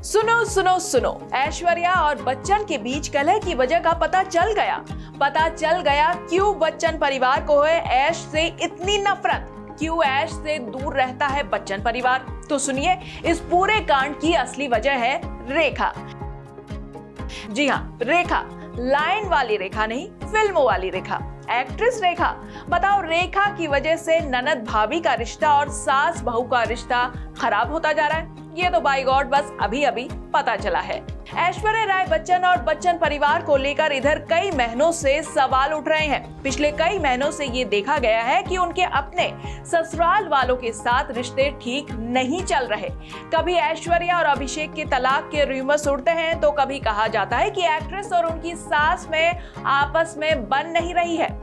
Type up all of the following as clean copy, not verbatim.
सुनो सुनो सुनो, ऐश्वर्या और बच्चन के बीच कलह की वजह का पता चल गया क्यों बच्चन परिवार को है ऐश से इतनी नफरत, क्यों ऐश से दूर रहता है बच्चन परिवार। तो सुनिए, इस पूरे कांड की असली वजह है रेखा। जी हाँ, रेखा, लाइन वाली रेखा नहीं, फिल्मों वाली रेखा, एक्ट्रेस रेखा। बताओ, रेखा की वजह से ननद भाभी का रिश्ता और सास बहू का रिश्ता खराब होता जा रहा है। ये तो बाय गॉड बस अभी अभी पता चला है। ऐश्वर्या राय बच्चन और बच्चन परिवार को लेकर इधर कई महीनों से सवाल उठ रहे हैं। पिछले कई महीनों से ये देखा गया है कि उनके अपने ससुराल वालों के साथ रिश्ते ठीक नहीं चल रहे। कभी ऐश्वर्या और अभिषेक के तलाक के रूमर्स उड़ते हैं, तो कभी कहा जाता है कि एक्ट्रेस और उनकी सास में आपस में बन नहीं रही है।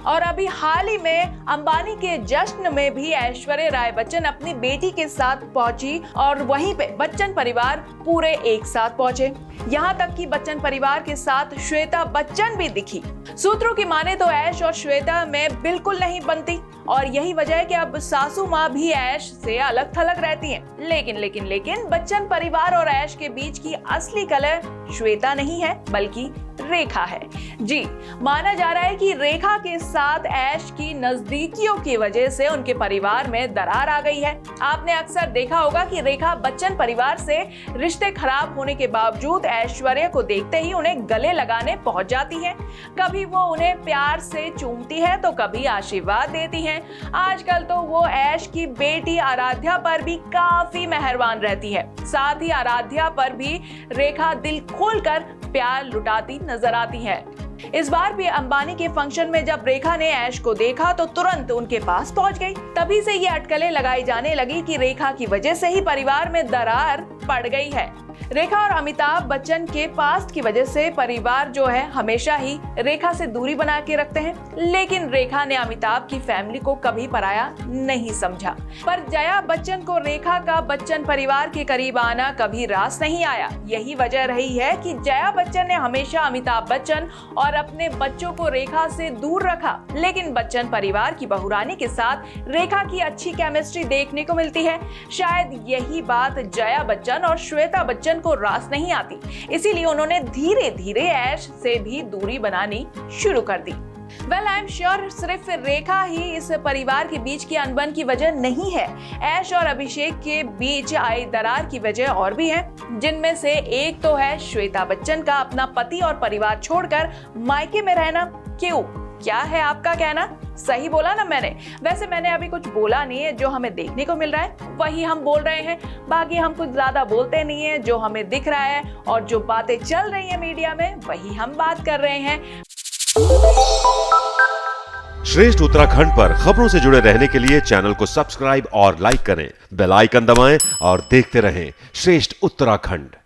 और अभी हाल ही में अंबानी के जश्न में भी ऐश्वर्या राय बच्चन अपनी बेटी के साथ पहुंची और वहीं पे बच्चन परिवार पूरे एक साथ पहुंचे। यहाँ तक कि बच्चन परिवार के साथ श्वेता बच्चन भी दिखी। सूत्रों की माने तो ऐश और श्वेता में बिल्कुल नहीं बनती और यही वजह है कि अब सासू माँ भी ऐश से अलग थलग रहती हैं। लेकिन बच्चन परिवार और ऐश के बीच की असली कलह श्वेता नहीं है, बल्कि रेखा है। जी, माना जा रहा है कि रेखा के साथ ऐश की नजदीकियों की वजह से उनके परिवार में दरार आ गई है। आपने अक्सर देखा होगा कि रेखा बच्चन परिवार से रिश्ते खराब होने के बावजूद ऐश्वर्या को देखते ही उन्हें गले लगाने पहुंच जाती है। कभी वो उन्हें प्यार से चूमती है तो कभी आशीर्वाद देती है। आजकल तो वो ऐश की बेटी आराध्या पर भी काफी मेहरबान रहती है। साथ ही आराध्या पर भी रेखा दिल खोलकर प्यार लुटाती नजर आती है। इस बार भी अंबानी के फंक्शन में जब रेखा ने ऐश को देखा तो तुरंत उनके पास पहुंच गई। तभी से ये अटकलें लगाई जाने लगी कि रेखा की वजह से ही परिवार में दरार पड़ गई है। रेखा और अमिताभ बच्चन के पास्ट की वजह से परिवार जो है हमेशा ही रेखा से दूरी बना के रखते हैं, लेकिन रेखा ने अमिताभ की फैमिली को कभी पराया नहीं समझा। पर जया बच्चन को रेखा का बच्चन परिवार के करीब आना कभी रास नहीं आया। यही वजह रही है कि जया बच्चन ने हमेशा अमिताभ बच्चन और अपने बच्चों को रेखा से दूर रखा। लेकिन बच्चन परिवार की बहुरानी के साथ रेखा की अच्छी केमिस्ट्री देखने को मिलती है। शायद यही बात जया बच्चन और श्वेता बच्चन को रास नहीं आती, इसीलिए उन्होंने धीरे धीरे ऐश से भी दूरी बनानी शुरू कर दी। वेल, आई एम श्योर सिर्फ रेखा ही इस परिवार के बीच की अनबन की वजह नहीं है। ऐश और अभिषेक के बीच आई दरार की वजह और भी है, जिनमें से एक तो है श्वेता बच्चन का अपना पति और परिवार छोड़कर मायके में रहना। क्यों, क्या है आपका कहना? सही बोला ना मैंने? वैसे मैंने अभी कुछ बोला नहीं है, जो हमें देखने को मिल रहा है वही हम बोल रहे हैं। बाकी हम कुछ ज्यादा बोलते नहीं है, जो हमें दिख रहा है और जो बातें चल रही है मीडिया में वही हम बात कर रहे हैं। श्रेष्ठ उत्तराखंड पर खबरों से जुड़े रहने के लिए चैनल को सब्सक्राइब और लाइक करें, बेल आइकन दबाएं और देखते रहें श्रेष्ठ उत्तराखंड।